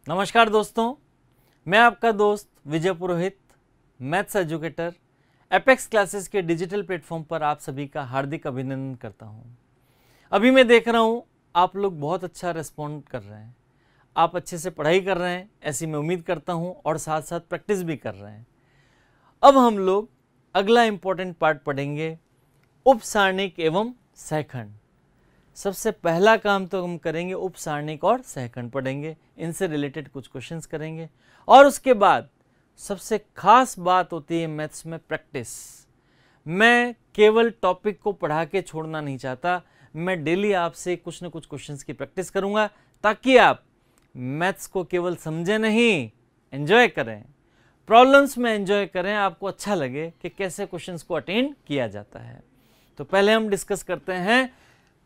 नमस्कार दोस्तों, मैं आपका दोस्त विजय पुरोहित, मैथ्स एजुकेटर। एपेक्स क्लासेस के डिजिटल प्लेटफॉर्म पर आप सभी का हार्दिक अभिनंदन करता हूं। अभी मैं देख रहा हूं आप लोग बहुत अच्छा रिस्पॉन्ड कर रहे हैं, आप अच्छे से पढ़ाई कर रहे हैं, ऐसी मैं उम्मीद करता हूं, और साथ साथ प्रैक्टिस भी कर रहे हैं। अब हम लोग अगला इम्पोर्टेंट पार्ट पढ़ेंगे, उपसारणिक एवं सहखंड। सबसे पहला काम तो हम करेंगे उपसारणिक और सहखंड पढ़ेंगे, इनसे रिलेटेड कुछ क्वेश्चंस करेंगे, और उसके बाद सबसे खास बात होती है मैथ्स में प्रैक्टिस। मैं केवल टॉपिक को पढ़ा के छोड़ना नहीं चाहता, मैं डेली आपसे कुछ न कुछ क्वेश्चंस की प्रैक्टिस करूंगा ताकि आप मैथ्स को केवल समझें नहीं, एंजॉय करें, प्रॉब्लम्स में एंजॉय करें, आपको अच्छा लगे कि कैसे क्वेश्चंस को अटेंड किया जाता है। तो पहले हम डिस्कस करते हैं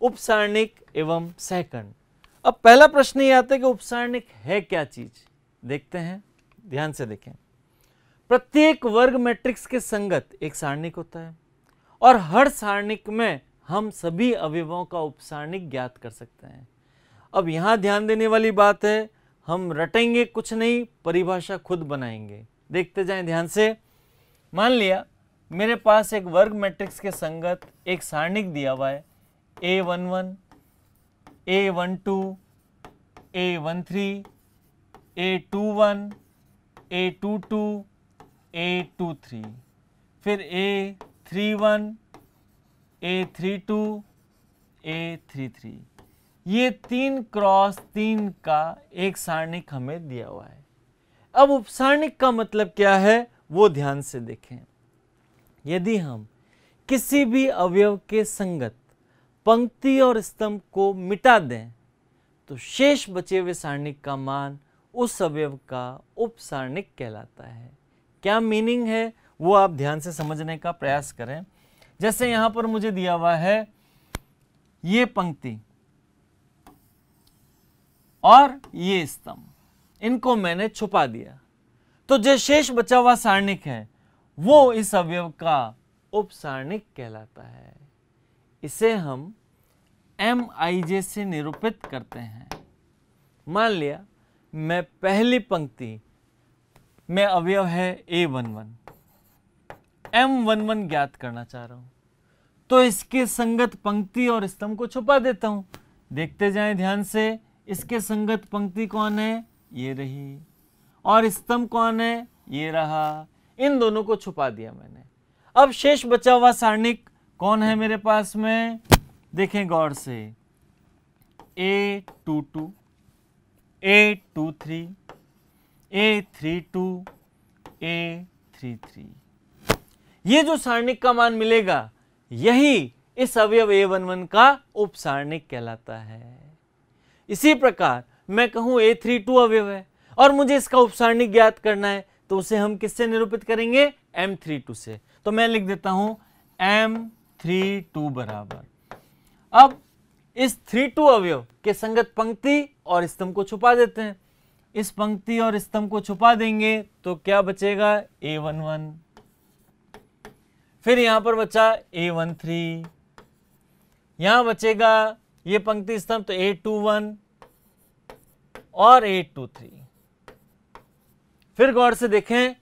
उपसारणिक एवं सहखंड। अब पहला प्रश्न ये आता है कि उपसारणिक है क्या चीज। देखते हैं, ध्यान से देखें। प्रत्येक वर्ग मैट्रिक्स के संगत एक सारणिक होता है और हर सारणिक में हम सभी अवयवों का उपसारणिक ज्ञात कर सकते हैं। अब यहां ध्यान देने वाली बात है, हम रटेंगे कुछ नहीं, परिभाषा खुद बनाएंगे। देखते जाएं ध्यान से। मान लिया मेरे पास एक वर्ग मैट्रिक्स के संगत एक सारणिक दिया हुआ है, A11, A12, A13, A21, A22, A23, फिर A31, A32, A33। ये 3 क्रॉस 3 का एक सारणिक हमें दिया हुआ है। अब उपसारणिक का मतलब क्या है वो ध्यान से देखें। यदि हम किसी भी अवयव के संगत पंक्ति और स्तंभ को मिटा दें तो शेष बचे हुए सारणिक का मान उस अवयव का उपसारणिक कहलाता है। क्या मीनिंग है वो आप ध्यान से समझने का प्रयास करें। जैसे यहां पर मुझे दिया हुआ है ये पंक्ति और ये स्तंभ, इनको मैंने छुपा दिया, तो जो शेष बचा हुआ सारणिक है वो इस अवयव का उपसारणिक कहलाता है। इसे हम MIJ से निरूपित करते हैं। मान लिया मैं पहली पंक्ति में अवयव है A11, M11 ज्ञात करना चाह रहा हूं, तो इसके संगत पंक्ति और स्तंभ को छुपा देता हूं। देखते जाएं ध्यान से, इसके संगत पंक्ति कौन है, ये रही, और स्तंभ कौन है, ये रहा। इन दोनों को छुपा दिया मैंने। अब शेष बचा हुआ सारणिक कौन है मेरे पास में, देखें गौर से, A22, A23, A32, A33। ये जो सारणिक का मान मिलेगा यही इस अवयव A11 का उपसारणिक कहलाता है। इसी प्रकार मैं कहूं A32 अवयव है और मुझे इसका उपसारणिक ज्ञात करना है, तो उसे हम किससे निरूपित करेंगे, M32 से। तो मैं लिख देता हूं M32 बराबर, अब इस 32 अवयव के संगत पंक्ति और स्तंभ को छुपा देते हैं। इस पंक्ति और स्तंभ को छुपा देंगे तो क्या बचेगा, A11, फिर यहां पर बचा A13, यहां बचेगा ये पंक्ति स्तंभ, तो A21 और A23। फिर गौर से देखें,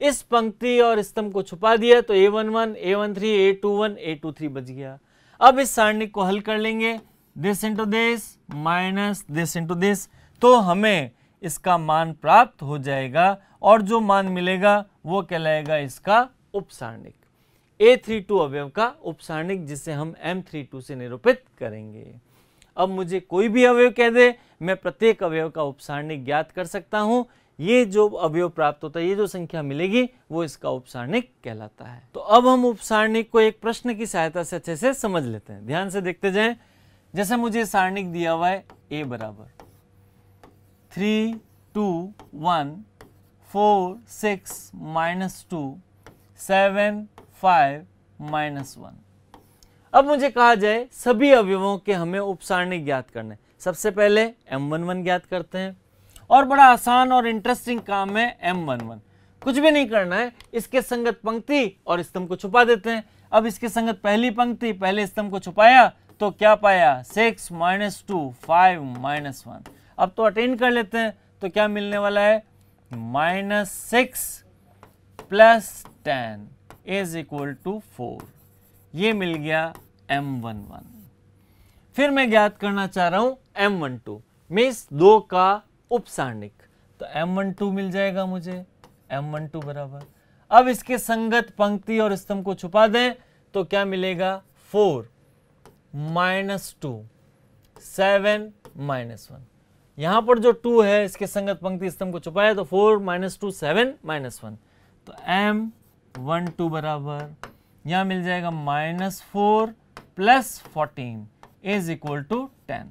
इस पंक्ति और स्तंभ को छुपा दिया तो A11, A13, A21, A23 बच गया। अब इस सारणिक को हल कर लेंगे, this into this minus this into this, तो हमें इसका मान प्राप्त हो जाएगा और जो मान मिलेगा वो कहलाएगा इसका उपसारणिक, A32 अवयव का उपसारणिक, जिसे हम M32 से निरूपित करेंगे। अब मुझे कोई भी अवयव कह दे, मैं प्रत्येक अवयव का उपसारणिक ज्ञात कर सकता हूं। ये जो अवयव प्राप्त होता है, ये जो संख्या मिलेगी वो इसका उपसारणिक कहलाता है। तो अब हम उपसारणिक को एक प्रश्न की सहायता से अच्छे से समझ लेते हैं। ध्यान से देखते जाएं। जैसे मुझे सारणिक दिया हुआ है A बराबर 3, 2, 1, 4, 6, -2, 7, 5, -1। अब मुझे कहा जाए सभी अवयवों के हमें उपसारणिक ज्ञात करने। सबसे पहले M11 ज्ञात करते हैं, और बड़ा आसान और इंटरेस्टिंग काम है M11। कुछ भी नहीं करना है, इसके संगत पंक्ति और स्तंभ को छुपा देते हैं। अब इसके संगत पहली पंक्ति पहले स्तंभ को छुपाया तो क्या पाया, 6 - 2 5 - 1। अब तो अटेंड कर लेते हैं, तो क्या मिलने वाला है, -6 + 10 इज इक्वल टू 4। ये मिल गया M11। फिर मैं ज्ञात करना चाह रहा हूं M12 मीन्स 2 का उपसारणिक, तो M12 मिल जाएगा मुझे, M12 बराबर, अब इसके संगत पंक्ति और स्तंभ को छुपा दें तो क्या मिलेगा, 4 -2 7 -1। यहां पर जो 2 है इसके संगत पंक्ति स्तंभ को छुपाया तो 4 -2 7 -1, तो M12 बराबर यहां मिल जाएगा -4 + 14 इज इक्वल टू 10।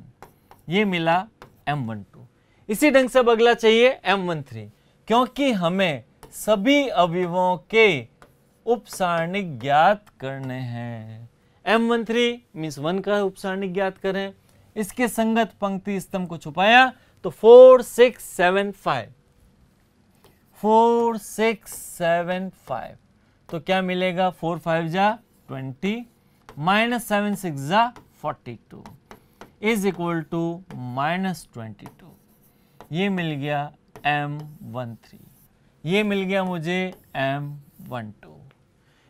ये मिला M12। इसी ढंग से अब अगला चाहिए M13, क्योंकि हमें सभी अवयवों के उपसारणिक ज्ञात करने हैं। M13 मीन्स 1 का उपसारणिक ज्ञात करें, इसके संगत पंक्ति स्तंभ को छुपाया तो 4 6 7 5 4 6 7 5, तो क्या मिलेगा, 4 5 जा 20 -7 6 जा 42 इज इक्वल टू -22। ये मिल गया M13, ये मिल गया मुझे M12।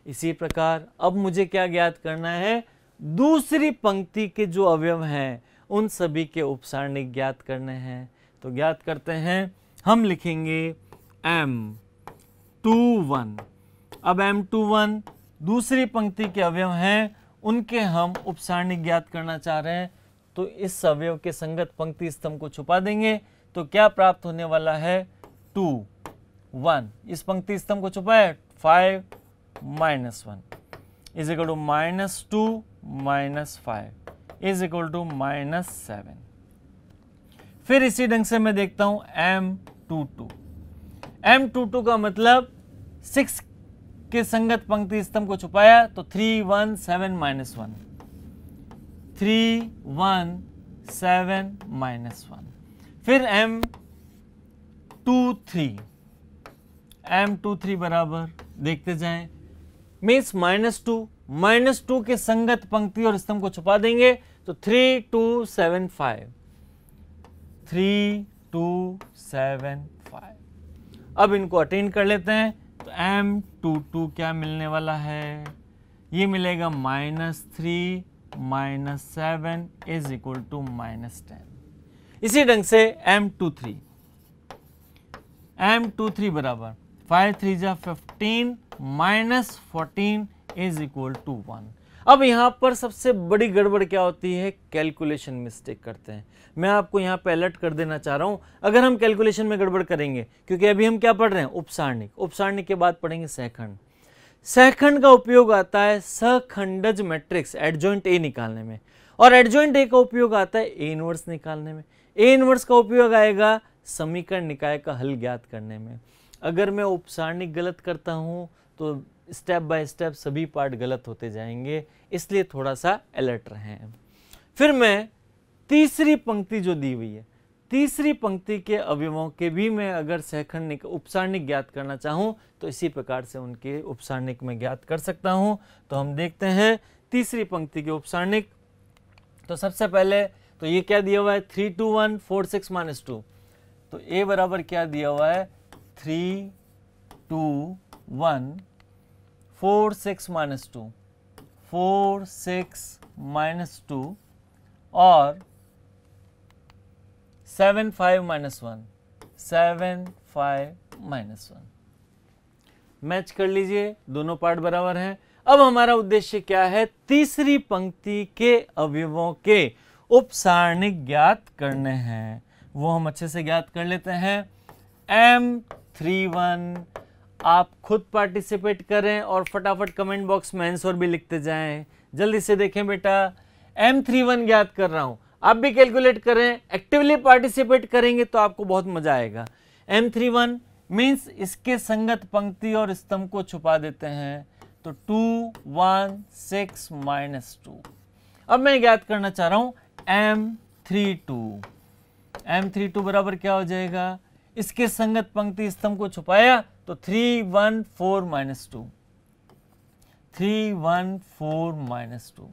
इसी प्रकार अब मुझे क्या ज्ञात करना है, दूसरी पंक्ति के जो अवयव हैं उन सभी के उपसारणिक ज्ञात करने हैं। तो ज्ञात करते हैं, हम लिखेंगे M21। अब M21 दूसरी पंक्ति के अवयव हैं, उनके हम उपसारणिक ज्ञात करना चाह रहे हैं, तो इस अवयव के संगत पंक्ति स्तंभ को छुपा देंगे तो क्या प्राप्त होने वाला है, 2 1, इस पंक्ति स्तंभ को छुपाया 5 -1 is equal to -2 -5 is equal to -7। फिर इसी ढंग से मैं देखता हूं M22 का मतलब 6 के संगत पंक्ति स्तंभ को छुपाया तो 3 1 7 -1 3 1 7 -1। फिर M23 बराबर देखते जाएं, मीन्स -2 के संगत पंक्ति और स्तंभ को छुपा देंगे तो 3 2 7 5 3 2 7 5। अब इनको अटेंड कर लेते हैं, तो M22 क्या मिलने वाला है, ये मिलेगा -3 -7 इज इक्वल टू -10। इसी ढंग से M23 बराबर 5 3 जा 15 -14 इज इक्वल टू 1। अब यहाँ पर सबसे बड़ी गड़बड़ क्या होती है, कैलकुलेशन मिस्टेक करते हैं। मैं आपको यहाँ पे अलर्ट कर देना चाह रहा हूँ, अगर हम कैलकुलेशन में गड़बड़ करेंगे, क्योंकि अभी हम क्या पढ़ रहे हैं, उपसारणिक के बाद पढ़ेंगे सहखंड। सहखंड का उपयोग आता है सखंडज मैट्रिक्स एडजॉइंट ए निकालने में, और एडजॉइंट ए का उपयोग आता है ए इनवर्स निकालने में। ए इनवर्स का उपयोग आएगा समीकरण निकाय का हल ज्ञात करने में। अगर मैं उपसारणिक गलत करता हूं तो स्टेप बाय स्टेप सभी पार्ट गलत होते जाएंगे, इसलिए थोड़ा सा अलर्ट रहें। फिर मैं तीसरी पंक्ति जो दी हुई है, तीसरी पंक्ति के अवयवों के भी मैं अगर सहखंड उपसारणिक ज्ञात करना चाहूं तो इसी प्रकार से उनके उपसारणिक में ज्ञात कर सकता हूं। तो हम देखते हैं तीसरी पंक्ति के उपसारणिक। तो सबसे पहले तो ये क्या दिया हुआ है, 3 2 1 4 6 -2, तो a बराबर क्या दिया हुआ है, 3 2 1 4 6 -2 4 6 -2 और 7 5 -1 7 5 -1। मैच कर लीजिए, दोनों पार्ट बराबर हैं। अब हमारा उद्देश्य क्या है, तीसरी पंक्ति के अवयवों के उपसारणिक ज्ञात करने हैं, वो हम अच्छे से ज्ञात कर लेते हैं। M31 आप खुद पार्टिसिपेट करें और फटाफट कमेंट बॉक्स में आंसर भी लिखते जाएं। जल्दी से देखें बेटा, M31 ज्ञात कर रहा हूं, आप भी कैलकुलेट करें, एक्टिवली पार्टिसिपेट करेंगे तो आपको बहुत मजा आएगा। M31 मीन्स इसके संगत पंक्ति और स्तंभ को छुपा देते हैं, तो 2 1 6 -2। अब मैं ज्ञात करना चाह रहा हूं M32 बराबर क्या हो जाएगा, इसके संगत पंक्ति स्तंभ को छुपाया तो 3 1 4 -2 3 1 4 -2।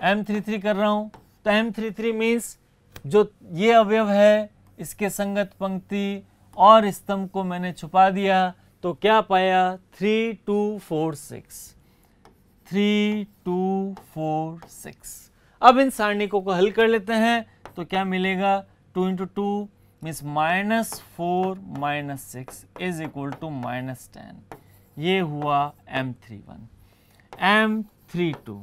M33 कर रहा हूं, तो M33 मीन्स जो ये अवयव है इसके संगत पंक्ति और स्तंभ को मैंने छुपा दिया, तो क्या पाया 3 2 4 6, 3 2 4 6। अब इन सारणिकों को हल कर लेते हैं तो क्या मिलेगा 2 × 2 मीन्स -4 -6 इज इक्वल टू -10। ये हुआ M31। M32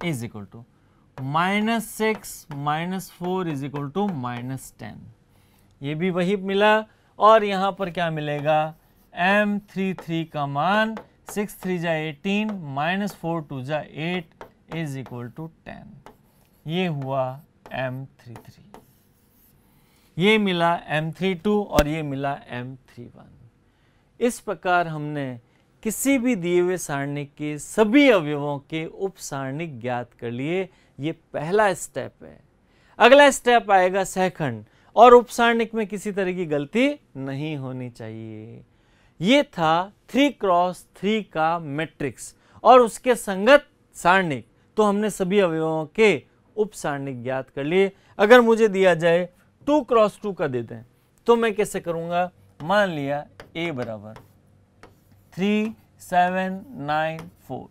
is equal to -6 -4 is equal to -10। ये भी वही मिला। और यहाँ पर क्या मिलेगा M33 का मान 6 3 जा 18 -4 2 जा 8 इज इक्वल टू 10। ये हुआ M33। ये मिला M32 और ये मिला M31। इस प्रकार हमने किसी भी दिए हुए सारणिक के सभी अवयवों के उप सारणिक ज्ञात कर लिए। ये पहला स्टेप है। अगला स्टेप आएगा सहखंड, और उप सारणिक में किसी तरह की गलती नहीं होनी चाहिए। ये था 3x3 का मैट्रिक्स और उसके संगत सारणिक। तो हमने सभी अवयवों के उप सारणिक ज्ञात कर लिए। अगर मुझे दिया जाए 2x2 का दे दें तो मैं कैसे करूंगा? मान लिया A बराबर 3 7 9 4।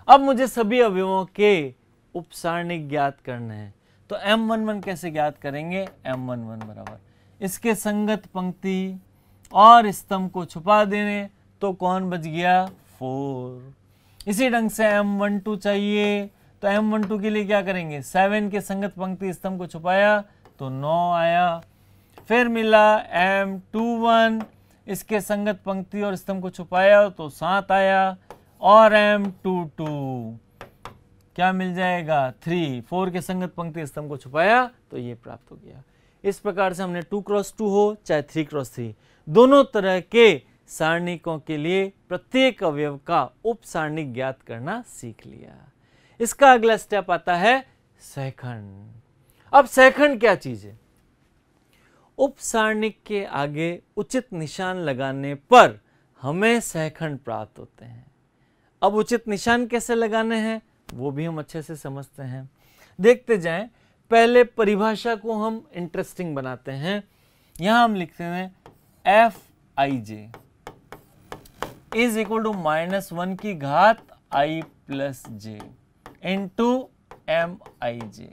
अब मुझे सभी अवयवों के उप सारणिक ज्ञात करने हैं, तो M11 कैसे ज्ञात करेंगे? M11 बराबर इसके संगत पंक्ति और स्तंभ को छुपा देने, तो कौन बच गया? 4। इसी ढंग से M12 चाहिए, तो M12 के लिए क्या करेंगे? 7 के संगत पंक्ति स्तंभ को छुपाया तो 9 आया। फिर मिला M21, इसके संगत पंक्ति और स्तंभ को छुपाया तो 7 आया। और M22 क्या मिल जाएगा? 3। 4 के संगत पंक्ति स्तंभ को छुपाया तो ये प्राप्त हो गया। इस प्रकार से हमने 2x2 हो चाहे 3x3 दोनों तरह के सारणिकों के लिए प्रत्येक अवयव का उप सारणिक ज्ञात करना सीख लिया। इसका अगला स्टेप आता है सहखंड। अब सहखंड क्या चीज है? उप सारणिक के आगे उचित निशान लगाने पर हमें सहखंड प्राप्त होते हैं। अब उचित निशान कैसे लगाने हैं वो भी हम अच्छे से समझते हैं। देखते जाएं। पहले परिभाषा को हम इंटरेस्टिंग बनाते हैं। यहां हम लिखते हैं Fij इज इक्वल टू -1 की घात i plus j into Mij।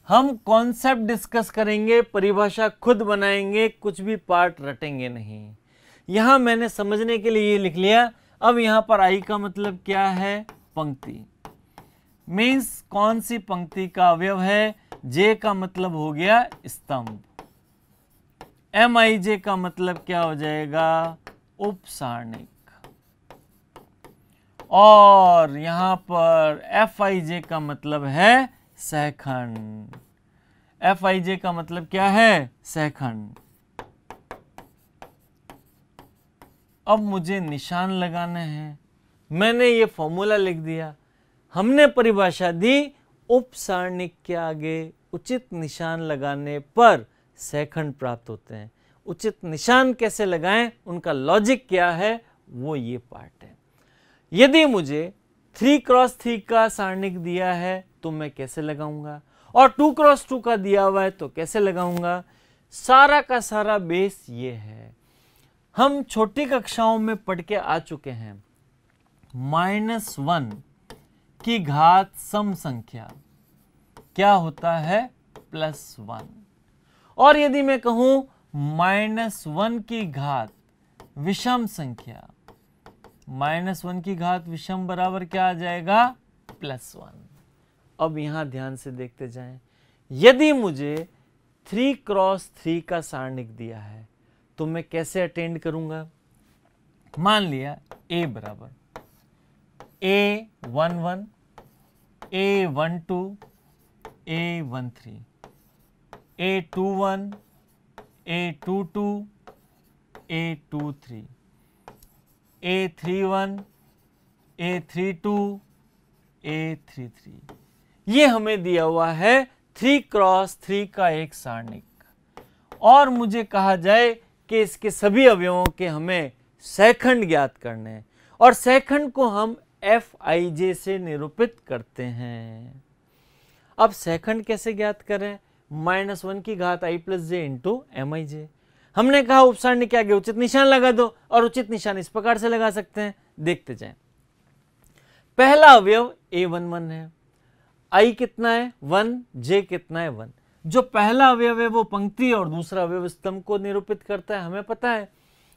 हम कॉन्सेप्ट डिस्कस करेंगे, परिभाषा खुद बनाएंगे, कुछ भी पार्ट रटेंगे नहीं। यहां मैंने समझने के लिए ये लिख लिया। अब यहां पर i का मतलब क्या है? पंक्ति। मीन्स कौन सी पंक्ति का अवयव है? j का मतलब हो गया स्तंभ। Mij का मतलब क्या हो जाएगा? उप सारणिक। और यहां पर Fij का मतलब है सहखंड। Fij का मतलब क्या है? सहखंड। अब मुझे निशान लगाने हैं। मैंने ये फॉर्मूला लिख दिया। हमने परिभाषा दी, उप सारणिक के आगे उचित निशान लगाने पर सहखंड प्राप्त होते हैं। उचित निशान कैसे लगाएं, उनका लॉजिक क्या है, वो ये पार्ट है। यदि मुझे 3x3 का सारणिक दिया है तो मैं कैसे लगाऊंगा, और 2x2 का दिया हुआ है तो कैसे लगाऊंगा? सारा का सारा बेस ये है। हम छोटी कक्षाओं में पढ़ के आ चुके हैं। -1 की घात सम संख्या क्या होता है? +1। और यदि मैं कहूं -1 की घात विषम संख्या, -1 की घात विषम बराबर क्या आ जाएगा? +1। अब यहां ध्यान से देखते जाएं। यदि मुझे 3x3 का सारणिक दिया है तो मैं कैसे अटेंड करूंगा? मान लिया A बराबर A11 A12 A13 A21 A22 A23 A31 A32 A33। ये हमें दिया हुआ है 3x3 का एक सारणिक। और मुझे कहा जाए कि इसके सभी अवयवों के हमें सहखंड ज्ञात करने हैं, और सहखंड को हम Fij से निरूपित करते हैं। अब सेकंड कैसे ज्ञात करें? -1 की घात i plus j into m i j. हमने कहा उपसारणी के आगे उचित निशान लगा दो, और उचित निशान इस प्रकार से लगा सकते हैं, देखते जाएं। पहला अवयव a11 है, i कितना है 1, j कितना है 1। जो पहला अवयव है वो पंक्ति और दूसरा अवयव स्तंभ को निरूपित करता है, हमें पता है।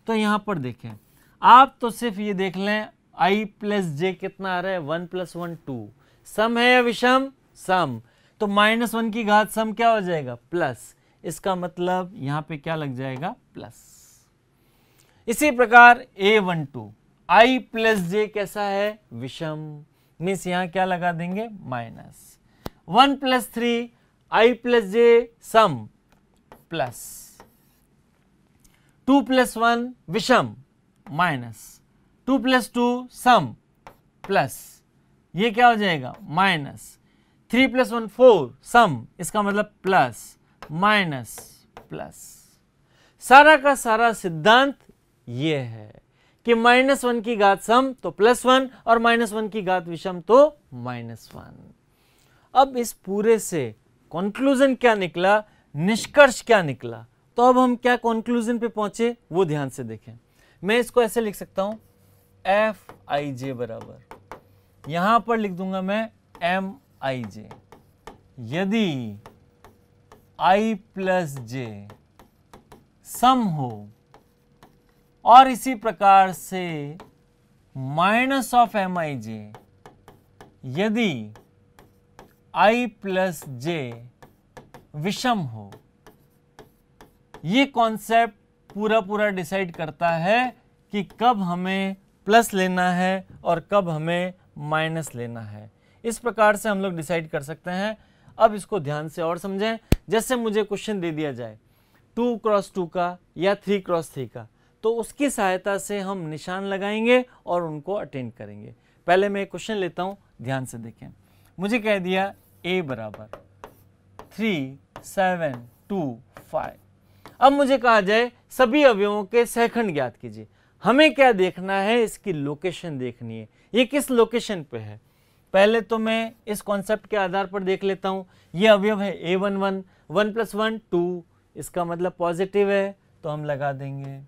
तो यहां पर देखें, आप तो सिर्फ ये देख लें i प्लस जे कितना आ रहा है 1 + 1 2। सम है या विषम? सम। तो -1 की घात सम क्या हो जाएगा? प्लस। इसका मतलब यहां पे क्या लग जाएगा? प्लस। इसी प्रकार a12 i प्लस जे कैसा है? विषम। मीन्स यहां क्या लगा देंगे? Minus. 1 + 3 i plus j sum plus 2 + 1 विषम माइनस 2 + 2 सम प्लस, ये क्या हो जाएगा? माइनस 3 + 1 4 सम, इसका मतलब प्लस माइनस प्लस। सारा का सारा सिद्धांत ये है कि -1 की घात सम तो +1 और -1 की घात विषम तो -1। अब इस पूरे से कंक्लूजन क्या निकला, निष्कर्ष क्या निकला? तो अब हम क्या कंक्लूजन पे पहुंचे वो ध्यान से देखें। मैं इसको ऐसे लिख सकता हूं, एफ आई जे बराबर, यहां पर लिख दूंगा मैं एम आई जे। यदि i प्लस जे सम हो और इसी प्रकार से माइनस ऑफ एम आई जे यदि i प्लस जे विषम हो, ये कॉन्सेप्ट पूरा डिसाइड करता है कि कब हमें प्लस लेना है और कब हमें माइनस लेना है। इस प्रकार से हम लोग डिसाइड कर सकते हैं। अब इसको ध्यान से और समझें। जैसे मुझे क्वेश्चन दे दिया जाए 2 × 2 का या 3 × 3 का, तो उसकी सहायता से हम निशान लगाएंगे और उनको अटेंड करेंगे। पहले मैं एक क्वेश्चन लेता हूं, ध्यान से देखें। मुझे कह दिया a बराबर 3 7 2 5। अब मुझे कहा जाए सभी अवयवों के सहखंड ज्ञात कीजिए। हमें क्या देखना है? इसकी लोकेशन देखनी है, ये किस लोकेशन पे है। पहले तो मैं इस कॉन्सेप्ट के आधार पर देख लेता हूं। ये अवयव है a11, 1 + 1 2, इसका मतलब पॉजिटिव है, तो हम लगा देंगे।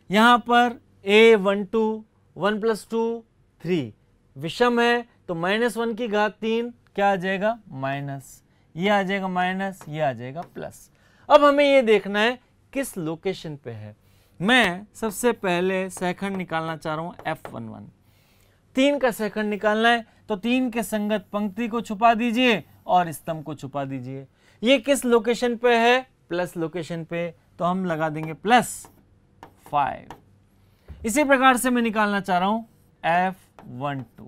यहां पर a12 1 + 2 3 विषम है, तो -1 की घात 3 क्या आ जाएगा? माइनस। ये आ जाएगा माइनस, ये आ जाएगा प्लस। अब हमें ये देखना है किस लोकेशन पे है। मैं सबसे पहले सहखंड निकालना चाह रहा हूं F11। 3 का सहखंड निकालना है, तो 3 के संगत पंक्ति को छुपा दीजिए और स्तंभ को छुपा दीजिए। ये किस लोकेशन पे है? प्लस लोकेशन पे, तो हम लगा देंगे +5। इसी प्रकार से मैं निकालना चाह रहा हूं F12,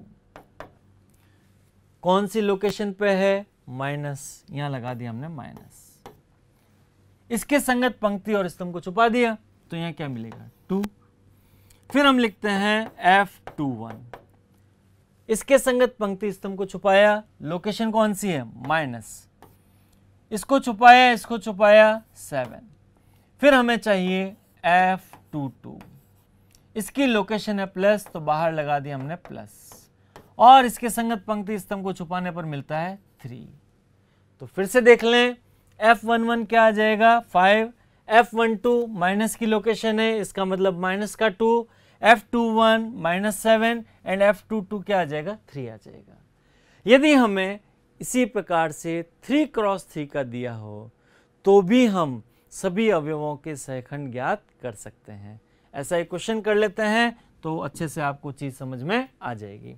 कौन सी लोकेशन पे है? माइनस, यहां लगा दिया हमने माइनस। इसके संगत पंक्ति और स्तंभ को छुपा दिया, तो यहां क्या मिलेगा? 2। फिर हम लिखते हैं F21, इसके संगत पंक्ति स्तंभ को छुपाया, लोकेशन कौन सी है? माइनस। इसको छुपाया, इसको छुपाया 7। फिर हमें चाहिए F22, इसकी लोकेशन है प्लस, तो बाहर लगा दिया हमने प्लस, और इसके संगत पंक्ति स्तंभ को छुपाने पर मिलता है 3। तो फिर से देख लें, F11 क्या आ जाएगा? 5। F12 माइनस की लोकेशन है, इसका मतलब माइनस का 2। F21 -7 एंड F22 क्या आ जाएगा? 3 आ जाएगा। यदि हमें इसी प्रकार से 3 × 3 का दिया हो तो भी हम सभी अवयवों के सहखंड ज्ञात कर सकते हैं। ऐसा एक क्वेश्चन कर लेते हैं तो अच्छे से आपको चीज समझ में आ जाएगी।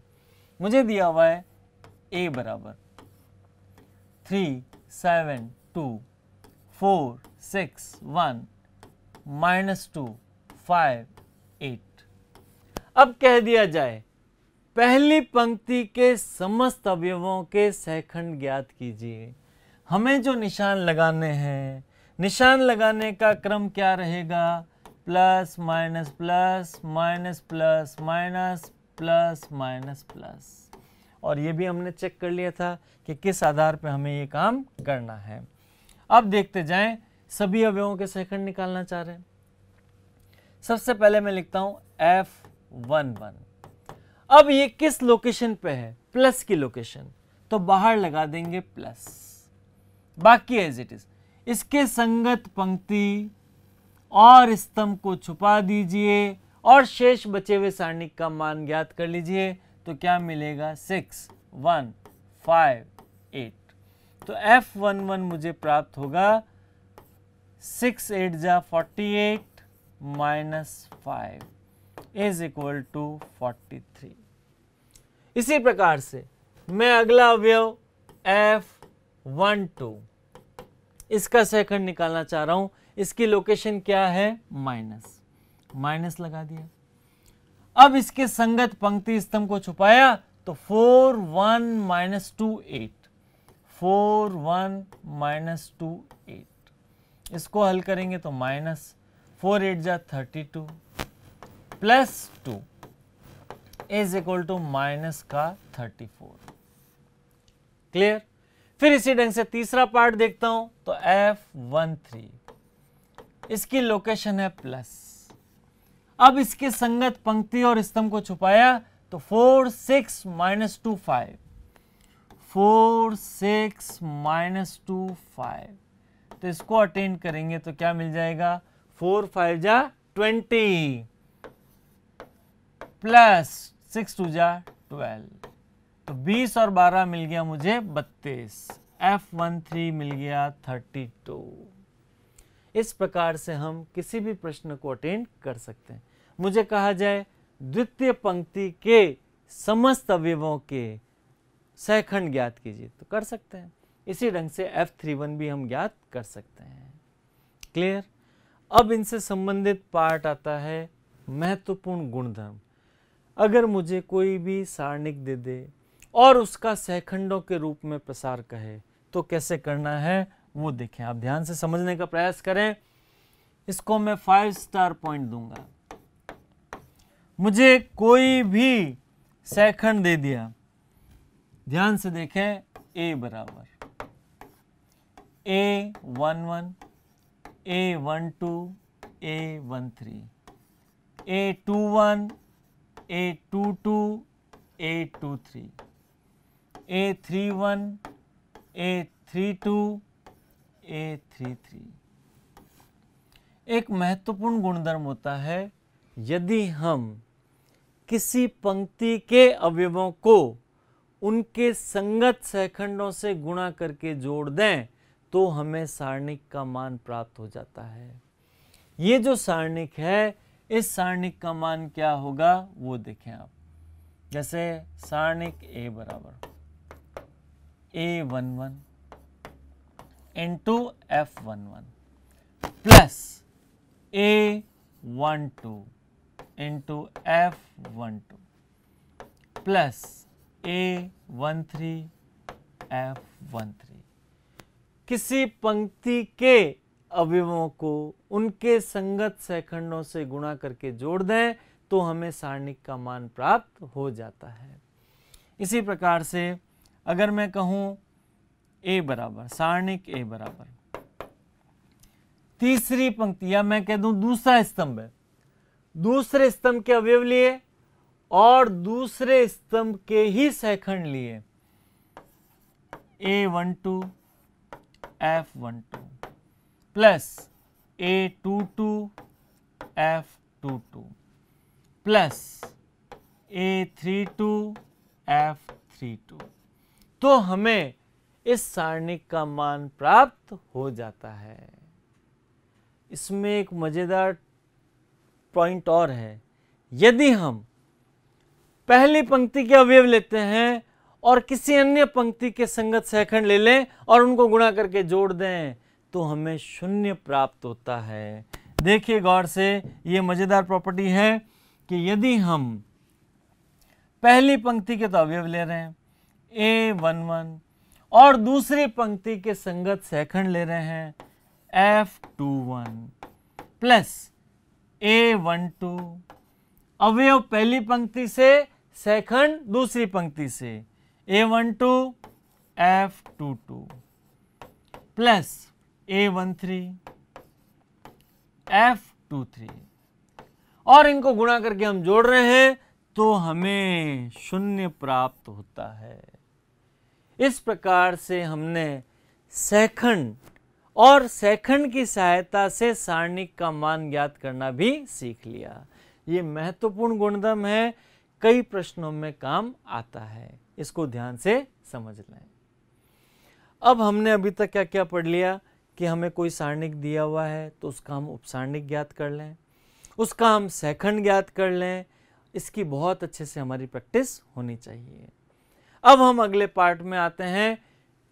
मुझे दिया हुआ है a बराबर 3 7 2 4 6 1 -2 5 8। अब कह दिया जाए पहली पंक्ति के समस्त अवयवों के सहखंड ज्ञात कीजिए। हमें जो निशान लगाने हैं, निशान लगाने का क्रम क्या रहेगा? Plus minus plus minus plus minus plus minus plus. और ये भी हमने चेक कर लिया था कि किस आधार पर हमें ये काम करना है। अब देखते जाएं, सभी अवयवों के सहखंड निकालना चाह रहे हैं। सबसे पहले मैं लिखता हूं F11। अब ये किस लोकेशन पे है? प्लस की लोकेशन, तो बाहर लगा देंगे प्लस। बाकी एज इट इज। इसके संगत पंक्ति और स्तंभ को छुपा दीजिए और शेष बचे हुए सारणिक का मान ज्ञात कर लीजिए। तो क्या मिलेगा 6 1 5 8। तो F11 मुझे प्राप्त होगा 6 8 जा 48 माइनस 5 इज इक्वल टू 43। इसी प्रकार से मैं अगला अवयव F12 इसका सेकंड निकालना चाह रहा हूं। इसकी लोकेशन क्या है, माइनस, माइनस लगा दिया। अब इसके संगत पंक्ति स्तंभ को छुपाया तो 4 1 माइनस 2 8, 4 1 माइनस 2 8। इसको हल करेंगे तो माइनस 4 8 जा 32 plus 2 is equal to minus का 34। क्लियर। फिर इसी ढंग से तीसरा पार्ट देखता हूं तो F13 इसकी लोकेशन है प्लस। अब इसके संगत पंक्ति और स्तंभ को छुपाया तो 4 6 माइनस 2 5, 4 6 माइनस 2 5। तो इसको अटेंड करेंगे तो क्या मिल जाएगा 4 5 जा 20 प्लस 6 2 जा 12। तो 20 और 12 मिल गया मुझे 32। F13 मिल गया 32। इस प्रकार से हम किसी भी प्रश्न को अटेंड कर सकते हैं। मुझे कहा जाए द्वितीय पंक्ति के समस्त अवयवों के सहखंड ज्ञात कीजिए तो कर सकते हैं। इसी ढंग से F31 भी हम ज्ञात कर सकते हैं। क्लियर। अब इनसे संबंधित पार्ट आता है महत्वपूर्ण गुणधर्म। अगर मुझे कोई भी सारणिक दे दे और उसका सहखंडों के रूप में प्रसार कहे तो कैसे करना है वो देखें। आप ध्यान से समझने का प्रयास करें। इसको मैं 5 स्टार पॉइंट दूंगा। मुझे कोई भी सहखंड दे दिया, ध्यान से देखें। A बराबर A11, A12, A13, A21, A22, A23, A31, A32, A33। एक महत्वपूर्ण गुणधर्म होता है, यदि हम किसी पंक्ति के अवयवों को उनके संगत सहखंडों से गुणा करके जोड़ दें तो हमें सारणिक का मान प्राप्त हो जाता है। ये जो सारणिक है, इस सारणिक का मान क्या होगा वो देखें आप। जैसे सारणिक A बराबर A11 into F11 plus A12 into F12 plus A13 F13। किसी पंक्ति के अवयवों को उनके संगत सहखंडों से गुणा करके जोड़ दें तो हमें सारणिक का मान प्राप्त हो जाता है। इसी प्रकार से अगर मैं कहूं A बराबर सारणिक A बराबर तीसरी पंक्ति, या मैं कह दूं दूसरा स्तंभ है, दूसरे स्तंभ के अवयव लिए और दूसरे स्तंभ के ही सहखंड लिए A12 F12 plus A22 F22 plus A32 F32, तो हमें इस सारणिक का मान प्राप्त हो जाता है। इसमें एक मजेदार पॉइंट और है। यदि हम पहली पंक्ति के अवयव लेते हैं और किसी अन्य पंक्ति के संगत सहखंड ले लें और उनको गुणा करके जोड़ दें तो हमें शून्य प्राप्त होता है। देखिए गौर से, ये मजेदार प्रॉपर्टी है कि यदि हम पहली पंक्ति के तो अवयव ले रहे हैं A11 और दूसरी पंक्ति के संगत सहखंड ले रहे हैं F21 प्लस A12, अवयव पहली पंक्ति से, सहखंड दूसरी पंक्ति से, A12 F22 plus A13 F23, और इनको गुणा करके हम जोड़ रहे हैं तो हमें शून्य प्राप्त होता है। इस प्रकार से हमने सेकंड और सेकंड की सहायता से सारणिक का मान ज्ञात करना भी सीख लिया। ये महत्वपूर्ण गुणधर्म है, कई प्रश्नों में काम आता है, इसको ध्यान से समझ लें। अब हमने अभी तक क्या क्या पढ़ लिया कि हमें कोई सारणिक दिया हुआ है तो उसका हम उपसारणिक ज्ञात कर लें, उसका हम सेकंड ज्ञात कर लें, इसकी बहुत अच्छे से हमारी प्रैक्टिस होनी चाहिए। अब हम अगले पार्ट में आते हैं,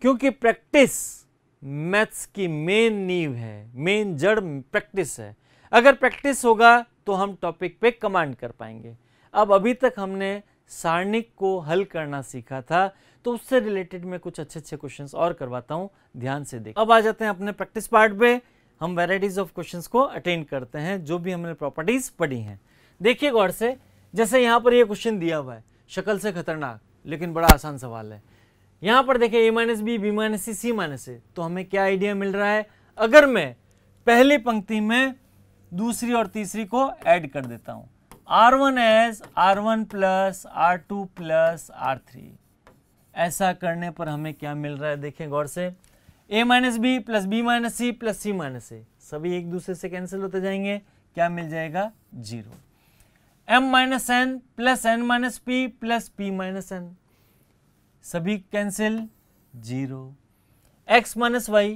क्योंकि प्रैक्टिस मैथ्स की मेन नींव है, मेन जड़ प्रैक्टिस है। अगर प्रैक्टिस होगा तो हम टॉपिक पे कमांड कर पाएंगे। अब अभी तक हमने सारणिक को हल करना सीखा था, तो उससे रिलेटेड मैं कुछ अच्छे अच्छे क्वेश्चंस और करवाता हूं, ध्यान से देखिए। अब आ जाते हैं अपने प्रैक्टिस पार्ट पे। हम वैरायटीज ऑफ क्वेश्चंस को अटेंड करते हैं, जो भी हमने प्रॉपर्टीज पढ़ी हैं। देखिए गौर से, जैसे यहाँ पर ये क्वेश्चन दिया हुआ है, शक्ल से खतरनाक लेकिन बड़ा आसान सवाल है। यहाँ पर देखिए a-b, b-c, c-a, तो हमें क्या आइडिया मिल रहा है, अगर मैं पहली पंक्ति में दूसरी और तीसरी को ऐड कर देता हूं, r1 as r1 plus r2 plus r3, ऐसा करने पर हमें क्या मिल रहा है, देखें गौर से, a-b plus b-c plus c-a, सभी एक दूसरे से कैंसिल होते जाएंगे, क्या मिल जाएगा, 0। m-n plus n-p plus p-n, सभी cancel, 0। x-y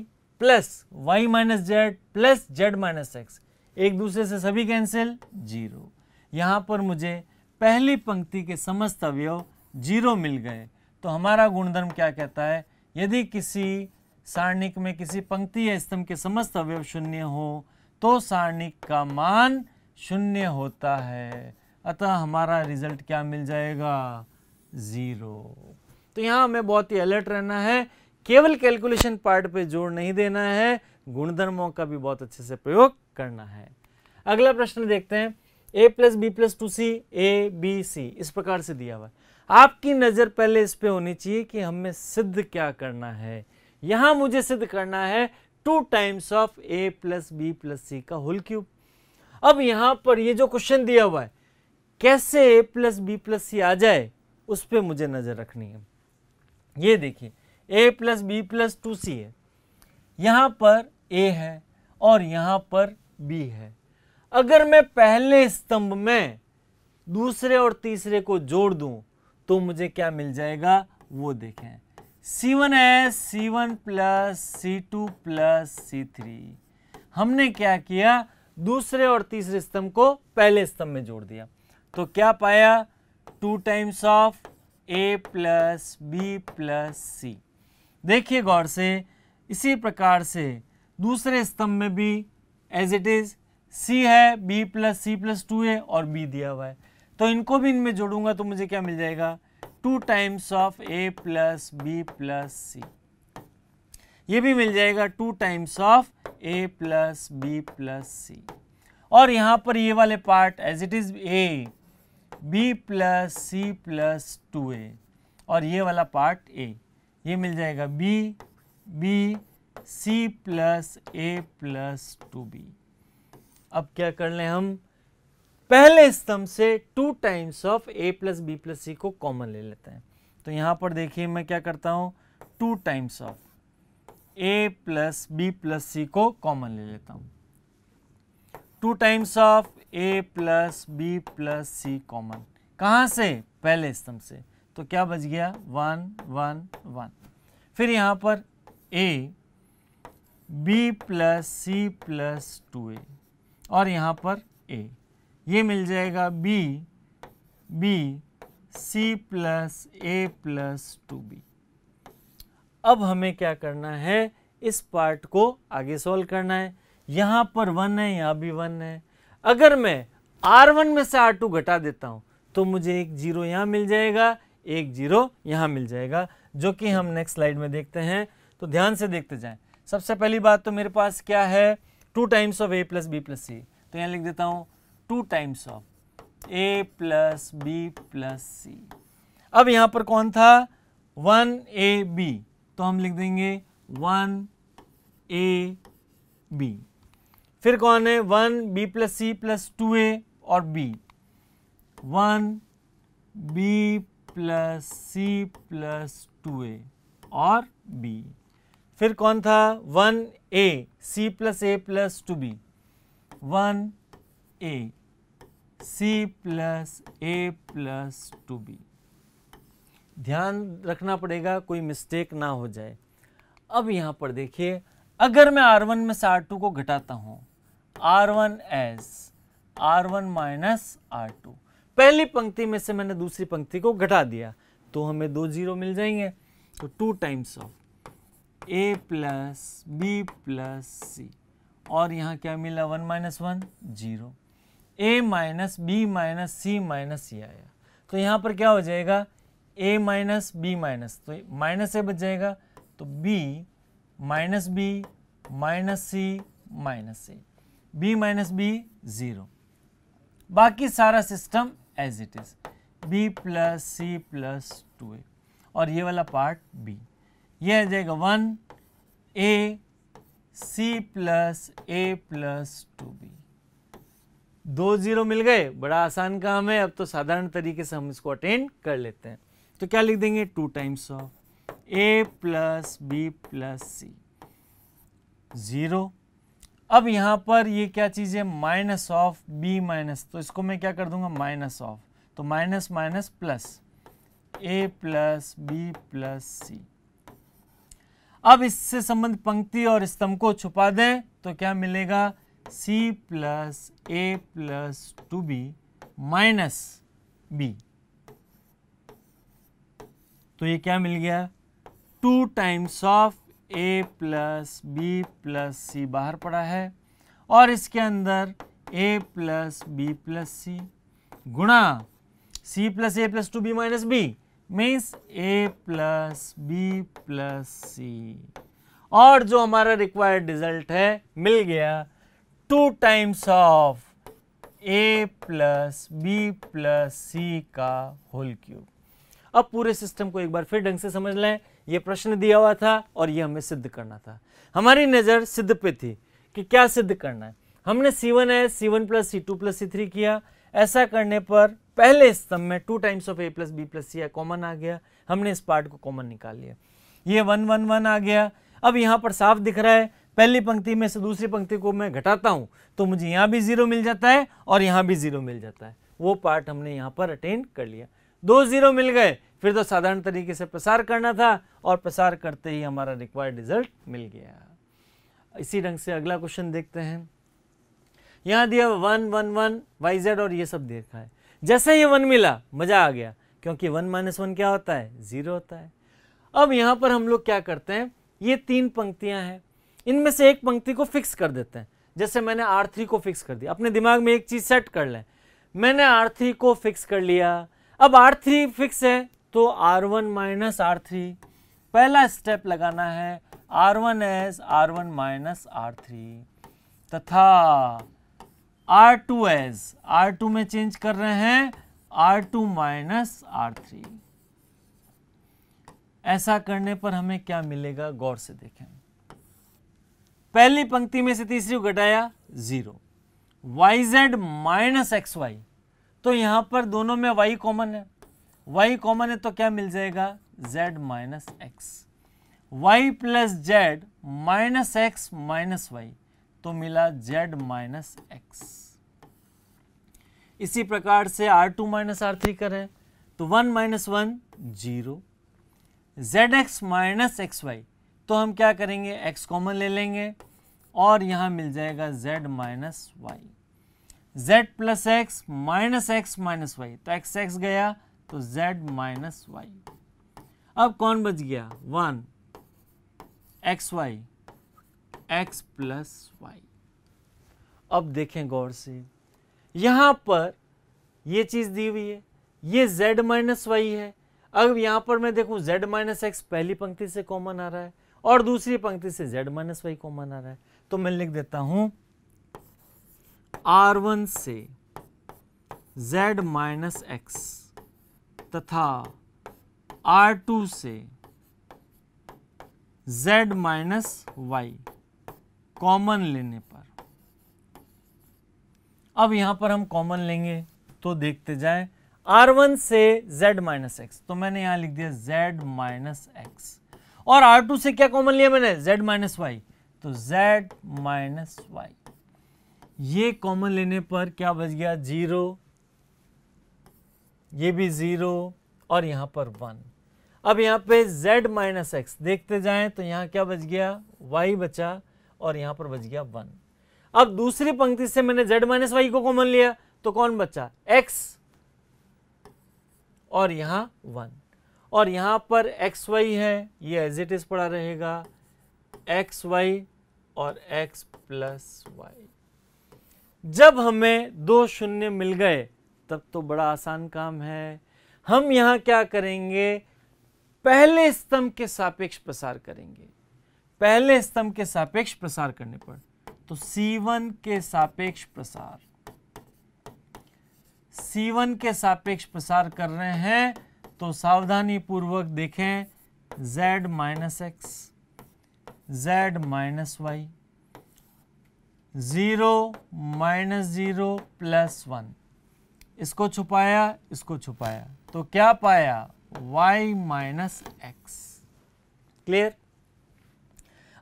plus y-z plus z-x, एक दूसरे से सभी कैंसिल, 0। यहाँ पर मुझे पहली पंक्ति के समस्त अवयव 0 मिल गए, तो हमारा गुणधर्म क्या कहता है, यदि किसी सारणिक में किसी पंक्ति या स्तंभ के समस्त अवयव 0 हो तो सारणिक का मान 0 होता है, अतः हमारा रिजल्ट क्या मिल जाएगा, 0। तो यहाँ हमें बहुत ही अलर्ट रहना है, केवल कैलकुलेशन पार्ट पे जोर नहीं देना है, गुणधर्मों का भी बहुत अच्छे से प्रयोग करना है। अगला प्रश्न देखते हैं, a plus b plus 2c a b c इस प्रकार से दिया हुआ है। आपकी नजर पहले इस पे होनी चाहिए कि हमें सिद्ध क्या करना है। यहां मुझे सिद्ध करना है 2 times of a plus b plus c का होल क्यूब। अब यहां पर ये जो क्वेश्चन दिया हुआ है, कैसे a plus b plus c आ जाए, उस पर मुझे नजर रखनी है। ये देखिए, a plus b plus 2c है, यहां पर a है और यहां पर b है। अगर मैं पहले स्तंभ में दूसरे और तीसरे को जोड़ दूं तो मुझे क्या मिल जाएगा, वो देखें, c1 c1 plus c2 plus c3। हमने क्या किया, दूसरे और तीसरे स्तंभ को पहले स्तंभ में जोड़ दिया, तो क्या पाया, 2 times of a plus b plus c। देखिए गौर से, इसी प्रकार से दूसरे स्तंभ में भी एज इट इज c है, b plus c plus 2a और b दिया हुआ है, तो इनको भी इनमें जोड़ूंगा तो मुझे क्या मिल जाएगा, 2 times of a plus b plus c। ये भी मिल जाएगा 2 times of a plus b plus c। और यहाँ पर ये वाले part as it is a b plus c plus 2a और ये वाला पार्ट a, ये मिल जाएगा b c plus a plus 2b। अब क्या कर लें, हम पहले स्तंभ से 2 times of a plus b plus c को कॉमन ले लेते हैं। तो यहां पर देखिए मैं क्या करता हूं, 2 times of a plus b plus c को कॉमन ले लेता हूं, 2 times of a plus b plus c common, कहां से, पहले स्तंभ से, तो क्या बच गया, 1 1 1। फिर यहां पर a b plus c plus 2a और यहाँ पर a, ये मिल जाएगा b c plus a plus 2b। अब हमें क्या करना है, इस पार्ट को आगे सॉल्व करना है। यहाँ पर 1 है, यहाँ भी 1 है। अगर मैं r1 में से r2 घटा देता हूँ तो मुझे एक 0 यहाँ मिल जाएगा, एक 0 यहाँ मिल जाएगा, जो कि हम नेक्स्ट स्लाइड में देखते हैं। तो ध्यान से देखते जाएं। सबसे पहली बात तो मेरे पास क्या है, 2 times of a plus b plus c, तो यहाँ लिख देता हूँ 2 times of a plus b plus c. अब यहाँ पर कौन था, 1ab, तो हम लिख देंगे 1ab। फिर कौन है, 1b plus c plus 2a और b, 1b plus c plus 2a और b। फिर कौन था 1a c plus a plus 2b, 1a c plus a plus 2b। ध्यान रखना पड़ेगा कोई मिस्टेक ना हो जाए। अब यहाँ पर देखिए, अगर मैं R1 में से R2 को घटाता हूँ, R1 S R1 minus R2, पहली पंक्ति में से मैंने दूसरी पंक्ति को घटा दिया तो हमें 2 जीरो मिल जाएंगे। तो 2 times of a plus b plus c, और यहाँ क्या मिला 1 minus 1 0, a minus b minus c minus ये आया। तो यहाँ पर क्या हो जाएगा a माइनस बी माइनस, तो माइनस ए बच जाएगा, तो b minus b minus c minus a, b minus b 0, बाकी सारा system as it is, b plus c plus 2a, और ये वाला पार्ट b, ये आ जाएगा 1a c plus a plus 2b। 2 zero मिल गए, बड़ा आसान काम है। अब तो साधारण तरीके से हम इसको अटेंड कर लेते हैं। तो क्या लिख देंगे 2 times of a plus b plus c 0। अब यहाँ पर ये क्या चीज़ है माइनस ऑफ b माइनस, तो इसको मैं क्या कर दूंगा माइनस ऑफ, तो minus minus plus a plus b plus c. अब इससे संबंधित पंक्ति और स्तंभ को छुपा दें तो क्या मिलेगा c plus a plus 2b minus b, तो ये क्या मिल गया 2 times of a plus b plus c बाहर पड़ा है, और इसके अंदर a plus b plus c गुणा c plus a plus 2b minus b means a plus b plus c, और जो हमारा रिक्वायर्ड रिजल्ट है मिल गया 2 times of a plus b plus c का होल क्यूब। अब पूरे सिस्टम को एक बार फिर ढंग से समझ लें। ये प्रश्न दिया हुआ था और ये हमें सिद्ध करना था। हमारी नज़र सिद्ध पे थी कि क्या सिद्ध करना है। हमने C1 है C1 plus C2 plus C3 किया। ऐसा करने पर पहले स्तंभ में 2 times of a plus b plus c common आ गया, हमने इस पार्ट को कॉमन निकाल लिया, ये 1 1 1 आ गया। अब यहाँ पर साफ दिख रहा है पहली पंक्ति में से दूसरी पंक्ति को मैं घटाता हूँ तो मुझे यहाँ भी 0 मिल जाता है और यहाँ भी 0 मिल जाता है। वो पार्ट हमने यहाँ पर अटेंड कर लिया। 2 0 मिल गए, फिर तो साधारण तरीके से प्रसार करना था और प्रसार करते ही हमारा रिक्वायर्ड रिजल्ट मिल गया। इसी ढंग से अगला क्वेश्चन देखते हैं। यहाँ दिया 1 1 1 YZ और ये सब देखा है। जैसे ये 1 मिला मजा आ गया, क्योंकि 1 माइनस 1 क्या होता है 0 होता है। अब यहाँ पर हम लोग क्या करते हैं, ये 3 पंक्तियां हैं, इनमें से एक पंक्ति को फिक्स कर देते हैं। जैसे मैंने R3 को फिक्स कर दिया, अपने दिमाग में एक चीज सेट कर लें, मैंने R3 को फिक्स कर लिया। अब R3 फिक्स है तो R1 माइनस R3, पहला स्टेप लगाना है R1 S R1 minus R3 तथा R2 एस R2 में चेंज कर रहे हैं R2 माइनस R3। ऐसा करने पर हमें क्या मिलेगा गौर से देखें। पहली पंक्ति में से तीसरी को घटाया 0, YZ माइनस XY, तो यहां पर दोनों में Y कॉमन है, Y कॉमन है तो क्या मिल जाएगा Z minus X, Y plus Z minus X minus Y, तो मिला Z माइनस X। इसी प्रकार से R2 माइनस R3 करें तो 1 माइनस 1 0, ZX माइनस XY, तो हम क्या करेंगे X कॉमन ले लेंगे और यहां मिल जाएगा Z minus Y, Z plus X minus X minus Y, तो X X गया तो Z माइनस Y। अब कौन बच गया 1 XY X प्लस Y। अब देखें गौर से, यहां पर ये चीज दी हुई है, ये Z माइनस Y है। अब यहां पर मैं देखूं Z माइनस X पहली पंक्ति से कॉमन आ रहा है और दूसरी पंक्ति से Z माइनस Y कॉमन आ रहा है, तो मैं लिख देता हूं R1 से Z माइनस X तथा R2 से Z माइनस Y कॉमन लेने पर। अब यहां पर हम कॉमन लेंगे तो देखते जाएं, R1 से Z माइनस X, तो मैंने यहां लिख दिया Z माइनस X, और R2 से क्या कॉमन लिया मैंने, Z माइनस वाई, तो Z माइनस वाई, ये कॉमन लेने पर क्या बच गया 0, ये भी 0 और यहां पर 1। अब यहाँ पे z माइनस एक्स देखते जाएं तो यहाँ क्या बच गया, y बचा और यहाँ पर बच गया 1। अब दूसरी पंक्ति से मैंने z माइनस वाई को कॉमन लिया तो कौन बचा, x और यहाँ 1, और यहाँ पर एक्स वाई है, ये एज इट इज पड़ा रहेगा, एक्स वाई और x प्लस वाई। जब हमें दो शून्य मिल गए तब तो बड़ा आसान काम है, हम यहाँ क्या करेंगे, पहले स्तंभ के सापेक्ष प्रसार करेंगे। पहले स्तंभ के सापेक्ष प्रसार करने पर तो C1 के सापेक्ष प्रसार, C1 के सापेक्ष प्रसार कर रहे हैं तो सावधानी पूर्वक देखें, z minus x, z minus y, 0 minus 0 plus 1, इसको छुपाया इसको छुपाया तो क्या पाया, y माइनस एक्स। क्लियर।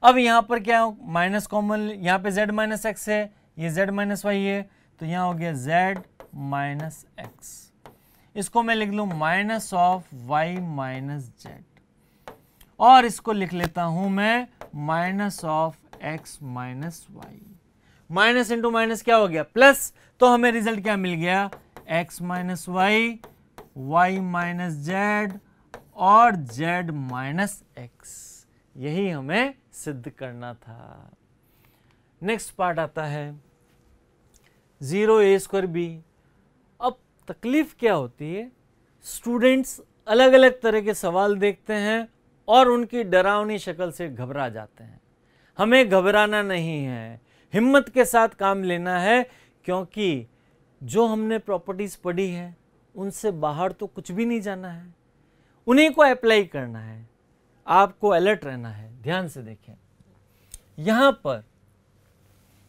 अब यहां पर क्या हो, माइनस कॉमन, यहां पे z माइनस एक्स है, ये z माइनस वाई है, तो यहां हो गया z माइनस एक्स। इसको मैं लिख लूं minus of y minus z, और इसको लिख लेता हूं मैं minus of x minus y. Minus into minus क्या हो गया, प्लस, तो हमें रिजल्ट क्या मिल गया, x minus y, y minus z और z माइनस एक्स। यही हमें सिद्ध करना था। नेक्स्ट पार्ट आता है 0a स्क्वायर b। अब तकलीफ क्या होती है, स्टूडेंट्स अलग अलग तरह के सवाल देखते हैं और उनकी डरावनी शक्ल से घबरा जाते हैं। हमें घबराना नहीं है, हिम्मत के साथ काम लेना है, क्योंकि जो हमने प्रॉपर्टीज पढ़ी है उनसे बाहर तो कुछ भी नहीं जाना है, उन्हीं को अप्लाई करना है। आपको अलर्ट रहना है। ध्यान से देखें, यहां पर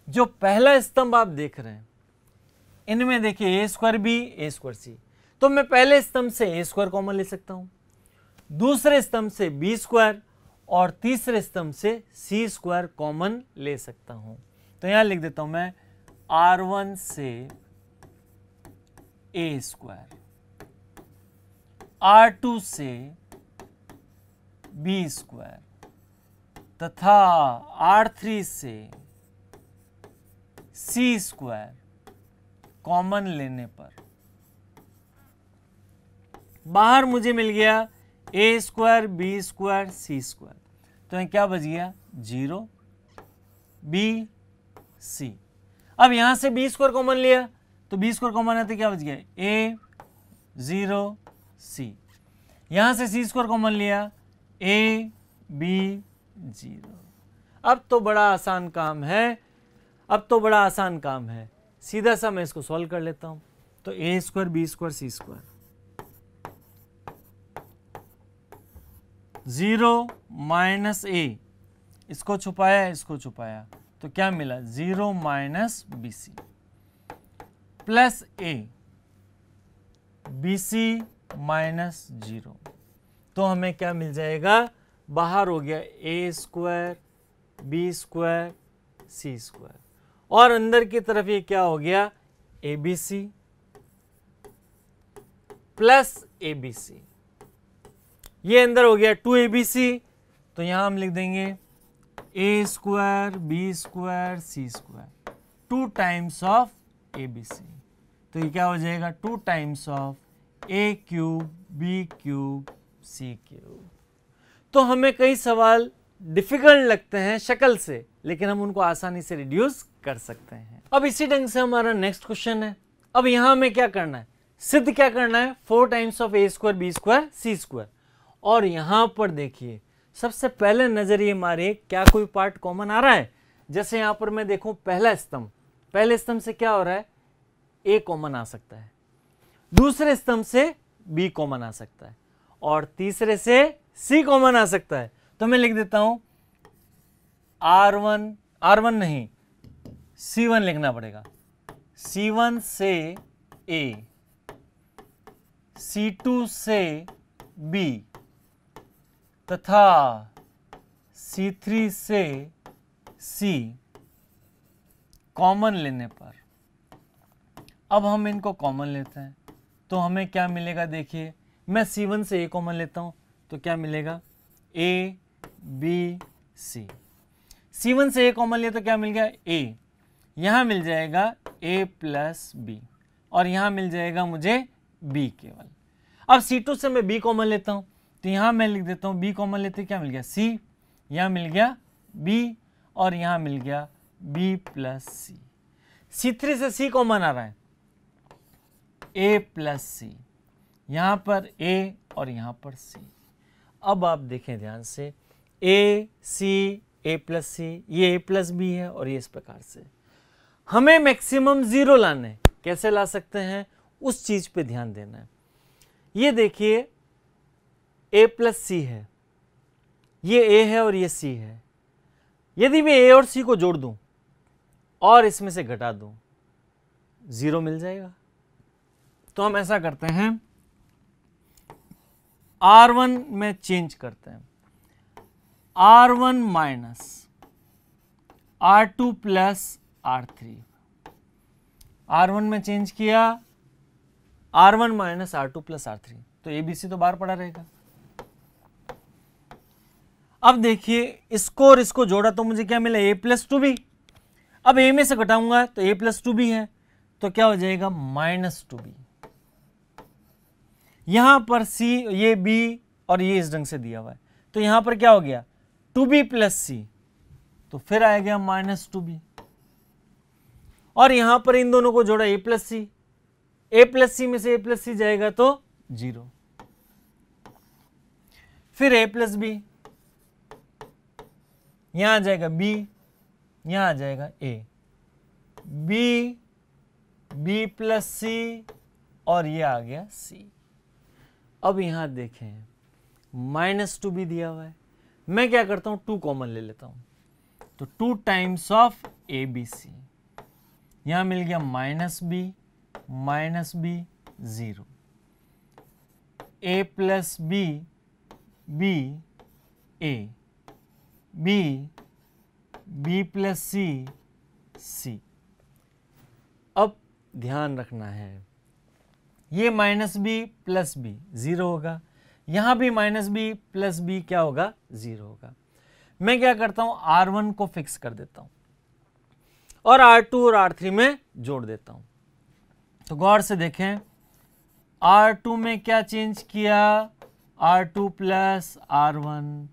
जो पहला स्तंभ आप देख रहे हैं, इनमें देखिए ए स्क्वायर बी, ए स्क्वायर सी, तो मैं पहले स्तंभ से ए स्क्वायर कॉमन ले सकता हूं, दूसरे स्तंभ से बी स्क्वायर और तीसरे स्तंभ से सी स्क्वायर कॉमन ले सकता हूं। तो यहां लिख देता हूं मैं R1 से ए स्क्वायर, R2 से बी स्क्वायर तथा R3 से सी स्क्वायर कॉमन लेने पर बाहर मुझे मिल गया a square, b square, c square. तो यहां क्या बच गया, 0 बी सी। अब यहां से बी स्क्वायर कॉमन लिया तो बी स्क्वायर कॉमन आते क्या बच गया, ए 0 सी। यहां से सी स्क्वायर कॉमन लिया, ए बी 0। अब तो बड़ा आसान काम है, अब तो बड़ा आसान काम है। सीधा सा मैं इसको सॉल्व कर लेता हूं। तो a square, b square, c square, 0 minus a, इसको छुपाया इसको छुपाया तो क्या मिला, 0 minus b c plus a b c minus 0। तो हमें क्या मिल जाएगा, बाहर हो गया a square, b square, c square, और अंदर की तरफ ये क्या हो गया, a b c plus a b c. ये अंदर हो गया 2abc, तो यहां हम लिख देंगे a square, b square, c square, 2 times of abc। तो ये क्या हो जाएगा, 2 times of a cube, b cube, c cube. तो हमें कई सवाल डिफिकल्ट लगते हैं शक्ल से, लेकिन हम उनको आसानी से रिड्यूस कर सकते हैं। अब इसी ढंग से हमारा नेक्स्ट क्वेश्चन है। अब यहां हमें क्या करना है, सिद्ध क्या करना है, 4 times of a square, b square, c square. और यहां पर देखिए, सबसे पहले नजरिए मारे क्या कोई पार्ट कॉमन आ रहा है। जैसे यहां पर मैं देखूं पहला स्तंभ, पहले स्तंभ से क्या हो रहा है, ए कॉमन आ सकता है, दूसरे स्तंभ से बी कॉमन आ सकता है और तीसरे से सी कॉमन आ सकता है। तो मैं लिख देता हूं R1 नहीं, C1 लिखना पड़ेगा, C1 से A, C2 से B तथा C3 से C कॉमन लेने पर, अब हम इनको कॉमन लेते हैं तो हमें क्या मिलेगा, देखिए मैं C1 से A कॉमन लेता हूं तो क्या मिलेगा, A B C। C1 से A कॉमन लिया तो क्या मिल गया, A, यहां मिल जाएगा A प्लस B और यहां मिल जाएगा मुझे B केवल। अब C2 से मैं B कॉमन लेता हूं तो यहां मैं लिख देता हूं B कॉमन लेते क्या मिल गया, C, यहां मिल गया B और यहां मिल गया B प्लस C। C3 से C कॉमन आ रहा है, A प्लस C, यहां पर A और यहां पर C। अब आप देखें ध्यान से, A C A plus C, ये A प्लस B है और ये इस प्रकार से। हमें मैक्सिमम 0 लाना है, कैसे ला सकते हैं उस चीज पे ध्यान देना है। ये देखिए A प्लस C है, ये A है और ये C है। यदि मैं A और C को जोड़ दूं और इसमें से घटा दूं, 0 मिल जाएगा। तो हम ऐसा करते हैं, R1 में चेंज करते हैं, R1 minus R2 plus R3। R1 में चेंज किया, R1 minus R2 plus R3, तो ABC तो बाहर पड़ा रहेगा। अब देखिए इसको और इसको जोड़ा तो मुझे क्या मिला, A प्लस 2B। अब A में से घटाऊंगा तो A प्लस 2B है, तो क्या हो जाएगा, माइनस 2B। यहां पर C, ये B और ये इस ढंग से दिया हुआ है, तो यहां पर क्या हो गया, 2B प्लस C, तो फिर आ गया माइनस 2B। और यहां पर इन दोनों को जोड़ा A plus C, A plus C में से A प्लस C जाएगा तो 0, फिर A प्लस B, यहां आ जाएगा B, यहां आ जाएगा A, B B plus C और ये आ गया C। अब यहां देखें माइनस 2B दिया हुआ है, मैं क्या करता हूं 2 कॉमन ले लेता हूं, तो 2 टाइम्स ऑफ ABC, यहां मिल गया minus B 0, A plus B B A, B B plus C C। अब ध्यान रखना है, ये माइनस B प्लस B 0 होगा, यहां भी माइनस B प्लस B क्या होगा, 0 होगा। मैं क्या करता हूं, R1 को फिक्स कर देता हूं और R2 और R3 में जोड़ देता हूं। तो गौर से देखें, R2 में क्या चेंज किया, R2 प्लस R1,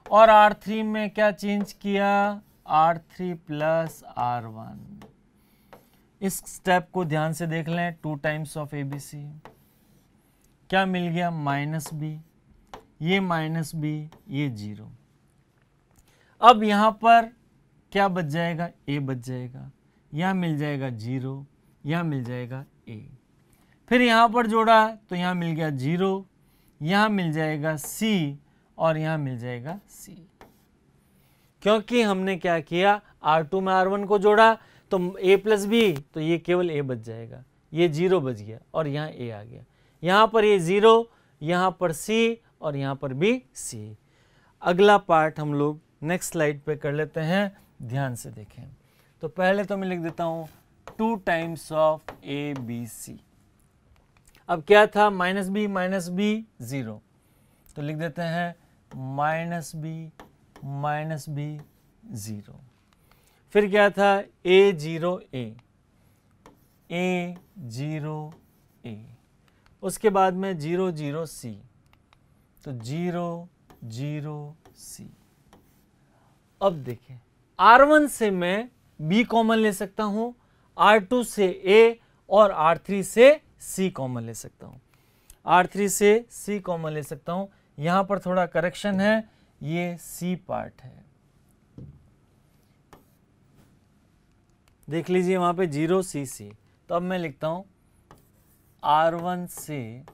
और R3 में क्या चेंज किया, R3 प्लस R1। इस स्टेप को ध्यान से देख लें, 2 टाइम्स ऑफ ABC, क्या मिल गया, माइनस B, ये माइनस B, ये 0। अब यहां पर क्या बच जाएगा, A बच जाएगा, यहां मिल जाएगा 0, यहां मिल जाएगा A। फिर यहां पर जोड़ा तो यहां मिल गया 0, यहां मिल जाएगा C और यहां मिल जाएगा C। क्योंकि हमने क्या किया, R2 में R1 को जोड़ा तो A प्लस B, तो ये केवल A बच जाएगा, ये 0 बच गया और यहाँ A आ गया, यहाँ पर ये 0, यहाँ पर C और यहाँ पर भी C। अगला पार्ट हम लोग नेक्स्ट स्लाइड पे कर लेते हैं, ध्यान से देखें। तो पहले तो मैं लिख देता हूँ 2 टाइम्स ऑफ ABC। अब क्या था, माइनस B 0, तो लिख देते हैं माइनस B 0। फिर क्या था, A0 A, उसके बाद में 0 0 C, तो 0 0 C। अब देखें, R1 से मैं B कॉमन ले सकता हूं, R2 से A और R3 से C कॉमन ले सकता हूं, R3 से C कॉमन ले सकता हूं। यहां पर थोड़ा करेक्शन है, ये C पार्ट है, देख लीजिए वहां पे 0 C C। तो अब मैं लिखता हूं R1 से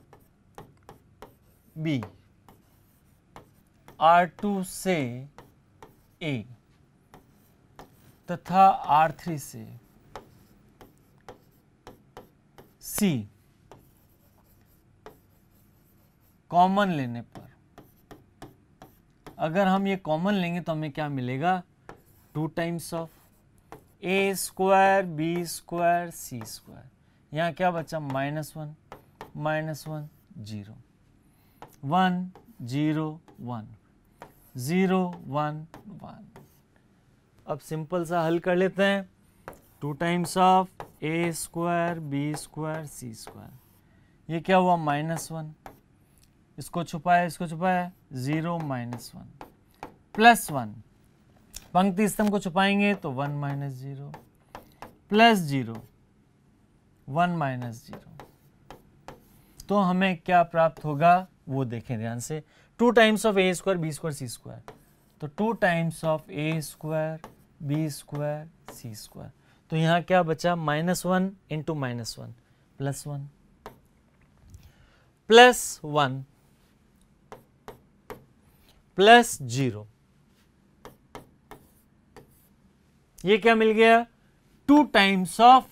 B, R2 से A तथा R3 से C कॉमन लेने पर अगर हम ये कॉमन लेंगे तो हमें क्या मिलेगा, 2 times of a square b square c square. यहाँ क्या बचा, -1 -1 0 1 0 1 0 1 1। अब सिंपल सा हल कर लेते हैं, 2 times of a square b square c square. ये क्या हुआ, -1, इसको छुपाया 0 -1 +1, पंक्ति स्तंभ को छुपाएंगे तो 1 - 0 +0 1 - 0। तो हमें क्या प्राप्त होगा वो देखें ध्यान से, 2 times of a square b square c square, तो 2 times of a square b square c square. तो यहाँ क्या बचा, -1 × -1 +1 +1 +0। ये क्या मिल गया, 2 times of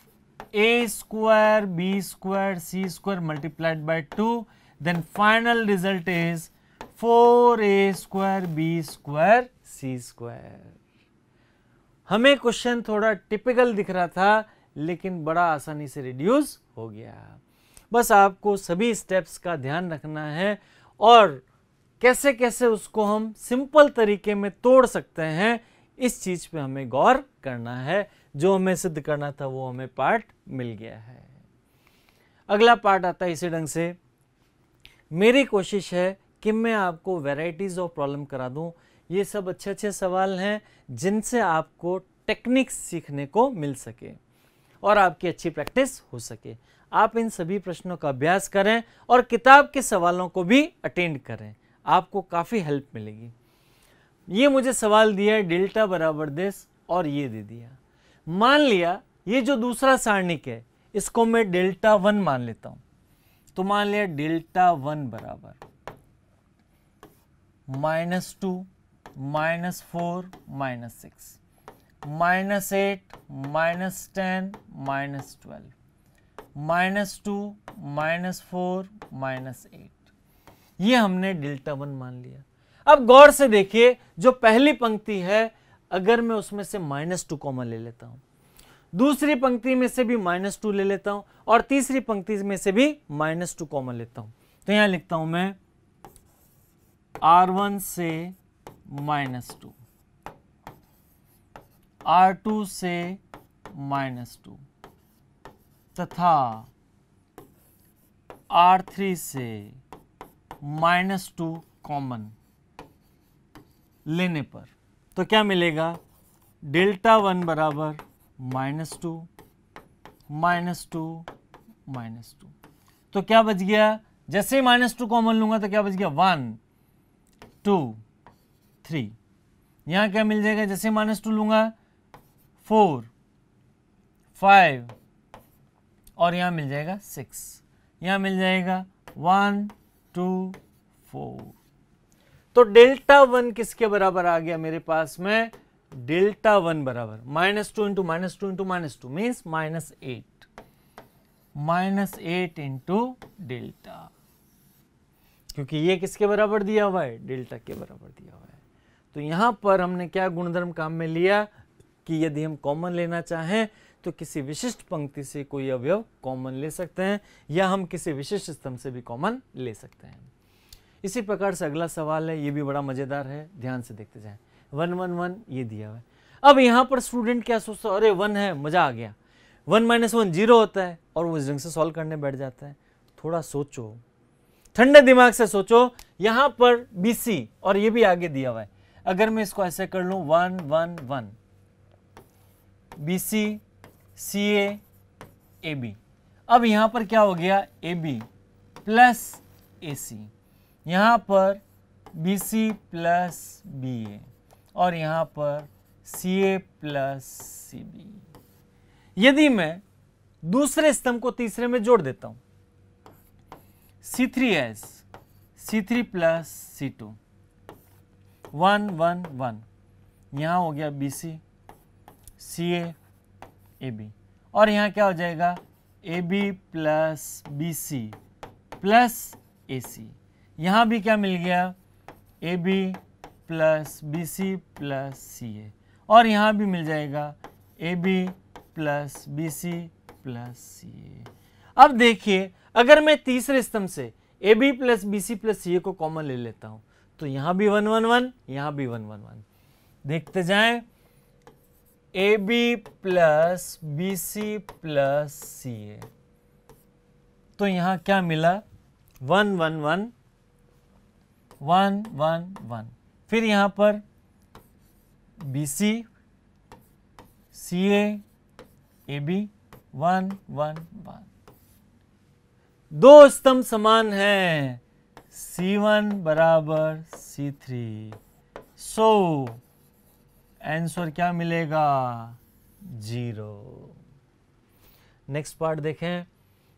a square b square c square multiplied by 2, then final result is 4a square b square c square. हमें क्वेश्चन थोड़ा टिपिकल दिख रहा था, लेकिन बड़ा आसानी से रिड्यूस हो गया। बस आपको सभी स्टेप्स का ध्यान रखना है और कैसे कैसे उसको हम सिंपल तरीके में तोड़ सकते हैं, इस चीज पे हमें गौर करना है। जो हमें सिद्ध करना था वो हमें पार्ट मिल गया है। अगला पार्ट आता है इसी ढंग से। मेरी कोशिश है कि मैं आपको वैरायटीज ऑफ प्रॉब्लम करा दूं। ये सब अच्छे अच्छे सवाल हैं जिनसे आपको टेक्निक्स सीखने को मिल सके और आपकी अच्छी प्रैक्टिस हो सके। आप इन सभी प्रश्नों का अभ्यास करें और किताब के सवालों को भी अटेंड करें, आपको काफ़ी हेल्प मिलेगी। ये मुझे सवाल दिया है डेल्टा बराबर दिस और ये दे दिया। मान लिया ये जो दूसरा सारणिक है इसको मैं डेल्टा 1 मान लेता हूं, तो मान लिया डेल्टा 1 बराबर -2 -4 -6 -8 -10 -12 -2 -4 -8, ये हमने डेल्टा 1 मान लिया। अब गौर से देखिए, जो पहली पंक्ति है अगर मैं उसमें से -2 कॉमन ले लेता हूं, दूसरी पंक्ति में से भी -2 ले लेता हूं और तीसरी पंक्ति में से भी -2 कॉमन लेता हूं, तो यहां लिखता हूं मैं R1 से -2, R2 से -2 तथा R3 से -2 कॉमन लेने पर तो क्या मिलेगा, डेल्टा 1 बराबर -2 -2 -2। तो क्या बच गया, जैसे ही -2 कॉमन लूंगा तो क्या बच गया, 1 2 3। यहां क्या मिल जाएगा, जैसे -2 लूंगा 4 5 और यहां मिल जाएगा 6, यहां मिल जाएगा 1 2 4। तो डेल्टा 1 किसके बराबर आ गया मेरे पास में, डेल्टा 1 बराबर -2 × -2 × -2 मीन्स -8 इंटू डेल्टा, क्योंकि ये किसके बराबर दिया हुआ है, डेल्टा के बराबर दिया हुआ है। तो यहां पर हमने क्या गुणधर्म काम में लिया कि यदि हम कॉमन लेना चाहें तो किसी विशिष्ट पंक्ति से कोई अवयव कॉमन ले सकते हैं या हम किसी विशिष्ट स्तंभ से भी कॉमन ले सकते हैं। इसी प्रकार से अगला सवाल है, ये भी बड़ा मजेदार है, ध्यान से देखते जाएं। 1 1 1 ये दिया हुआ है। अब यहां पर स्टूडेंट क्या सोचता है, अरे 1 है, मजा आ गया, 1 - 1 0 होता है और वो इस ढंग से सॉल्व करने बैठ जाता है। थोड़ा सोचो, ठंडे दिमाग से सोचो। यहां पर BC और ये भी आगे दिया हुआ है, अगर मैं इसको ऐसे कर लूं 1 1 1 BC CA AB, अब यहां पर क्या हो गया, AB प्लस AC, यहां पर BC प्लस BA और यहां पर CA प्लस CB। यदि मैं दूसरे स्तंभ को तीसरे में जोड़ देता हूं, C3S C3 प्लस C2 1 1 1, यहां हो गया BC CA AB और यहां क्या हो जाएगा, AB plus BC plus AC। यहां भी क्या मिल गया, AB plus b c plus c a, और यहाँ भी मिल जाएगा a b plus b c plus c a. अब देखिए, अगर मैं तीसरे स्तंभ से a b plus b c plus c a को कॉमन ले लेता हूं तो यहां भी 1 1 1, यहां भी 1 1 1। देखते जाएं, a b plus b c plus c a, तो यहां क्या मिला 1 1 1 1 1 1। फिर यहां पर B C C A B 1 1 1। दो स्तंभ समान हैं, C1 बराबर C3, सो आंसर क्या मिलेगा 0। नेक्स्ट पार्ट देखें,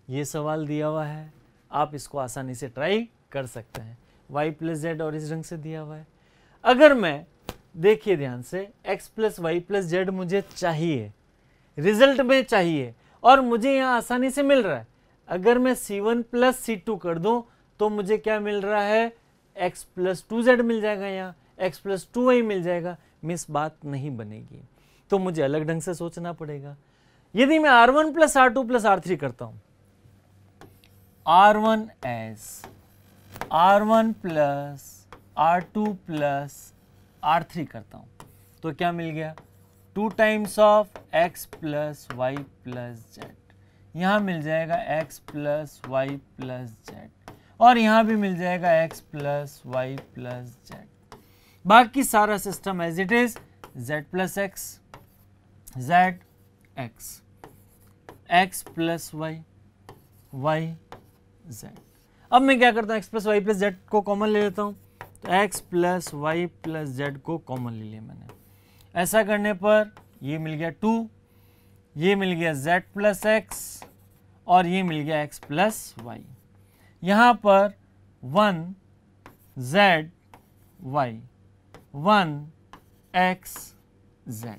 ये सवाल दिया हुआ है, आप इसको आसानी से ट्राई कर सकते हैं। y प्लस जेड और इस ढंग से दिया हुआ है। अगर मैं, देखिए ध्यान से, x plus y plus z मुझे चाहिए, रिजल्ट में चाहिए, और मुझे यहाँ आसानी से मिल रहा है। अगर मैं C1 प्लस C2 कर दूं तो मुझे क्या मिल रहा है, x प्लस 2z मिल जाएगा, यहाँ x प्लस 2y मिल जाएगा। मिस बात नहीं बनेगी, तो मुझे अलग ढंग से सोचना पड़ेगा। यदि मैं R1 plus R2 plus R3 करता हूं, R1 S R1 plus R2 plus R3 करता हूं, तो क्या मिल गया 2 times of x plus y plus z. यहाँ मिल जाएगा x plus y plus z, और यहाँ भी मिल जाएगा x plus y plus z. बाकी सारा system as it is, z plus x, z x, x plus y, y z. अब मैं क्या करता हूँ, x plus y plus z को कॉमन ले लेता हूँ, तो x plus y plus z को कॉमन ले लिया मैंने। ऐसा करने पर ये मिल गया 2, ये मिल गया z प्लस एक्स, और ये मिल गया x प्लस वाई। यहाँ पर 1 z y 1 x z।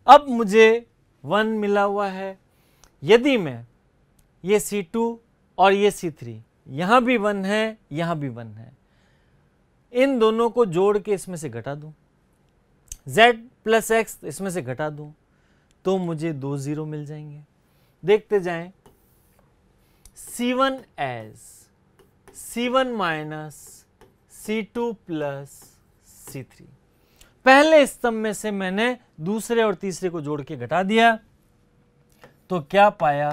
अब मुझे 1 मिला हुआ है। यदि मैं ये C2 और ये C3, यहाँ भी 1 है, यहाँ भी 1 है, इन दोनों को जोड़ के इसमें से घटा दूं, z प्लस एक्स इसमें से घटा दूं, तो मुझे 2 0 मिल जाएंगे। देखते जाएं, C1 as C1 minus C2 plus C3। पहले स्तंभ में से मैंने दूसरे और तीसरे को जोड़ के घटा दिया, तो क्या पाया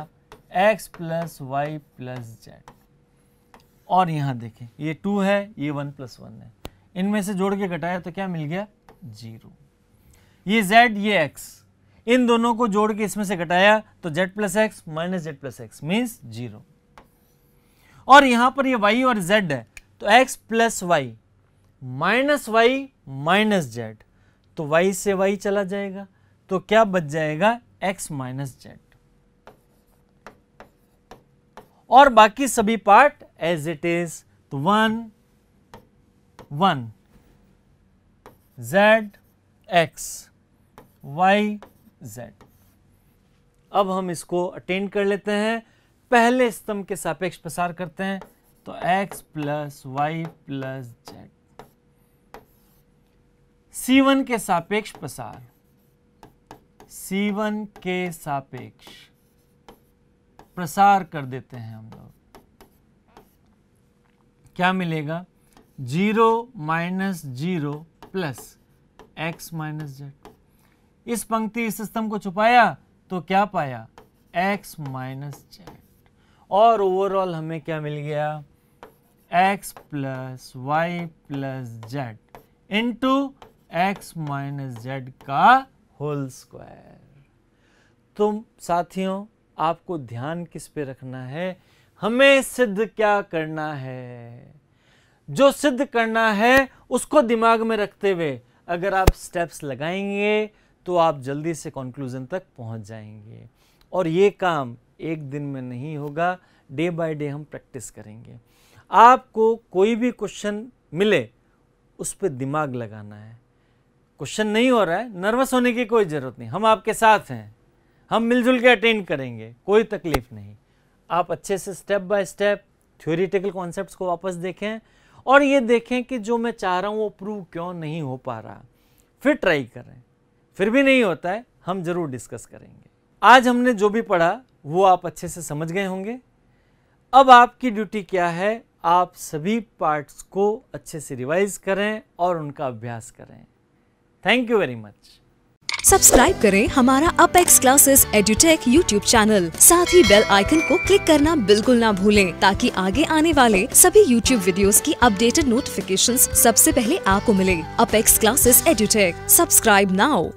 x plus y plus z. और यहां देखें, ये 2 है, ये 1 प्लस 1 है, इनमें से जोड़ के घटाया तो क्या मिल गया 0। ये z, ये x, इन दोनों को जोड़ के इसमें से घटाया तो z plus x minus Z plus x means 0। और यहां पर ये y और z है, तो x plus y minus y minus z, तो y से y चला जाएगा, तो क्या बच जाएगा x माइनस जेड। और बाकी सभी पार्ट एज इट इज, तो 1 1 z x y z। अब हम इसको अटेंड कर लेते हैं, पहले स्तंभ के सापेक्ष प्रसार करते हैं, तो x plus y plus z. C1 के सापेक्ष प्रसार, C1 के सापेक्ष प्रसार कर देते हैं हम लोग, क्या मिलेगा 0 minus 0 plus x minus Z. इस पंक्ति इस स्तंभ को छुपाया तो क्या पाया x माइनस जेड, और ओवरऑल हमें क्या मिल गया x plus y plus z into x minus z का होल स्क्वायर। तो साथियों, आपको ध्यान किस पे रखना है, हमें सिद्ध क्या करना है। जो सिद्ध करना है उसको दिमाग में रखते हुए अगर आप स्टेप्स लगाएंगे तो आप जल्दी से कंक्लूजन तक पहुंच जाएंगे। और ये काम एक दिन में नहीं होगा, डे बाय डे हम प्रैक्टिस करेंगे। आपको कोई भी क्वेश्चन मिले उस पर दिमाग लगाना है। क्वेश्चन नहीं हो रहा है, नर्वस होने की कोई ज़रूरत नहीं, हम आपके साथ हैं, हम मिलजुल के अटेंड करेंगे, कोई तकलीफ नहीं। आप अच्छे से step by step theoretical concepts को वापस देखें और ये देखें कि जो मैं चाह रहा हूँ वो प्रूव क्यों नहीं हो पा रहा, फिर ट्राई करें। फिर भी नहीं होता है, हम जरूर डिस्कस करेंगे। आज हमने जो भी पढ़ा वो आप अच्छे से समझ गए होंगे। अब आपकी ड्यूटी क्या है, आप सभी पार्ट्स को अच्छे से रिवाइज करें और उनका अभ्यास करें। Thank you very much. Subscribe करें हमारा apex classes edutech YouTube channel, साथ ही बेल आइकन को क्लिक करना बिल्कुल ना भूलें ताकि आगे आने वाले सभी यूट्यूब वीडियोस की अपडेटेड नोटिफिकेशंस सबसे पहले आपको मिले। Apex classes edutech, subscribe now.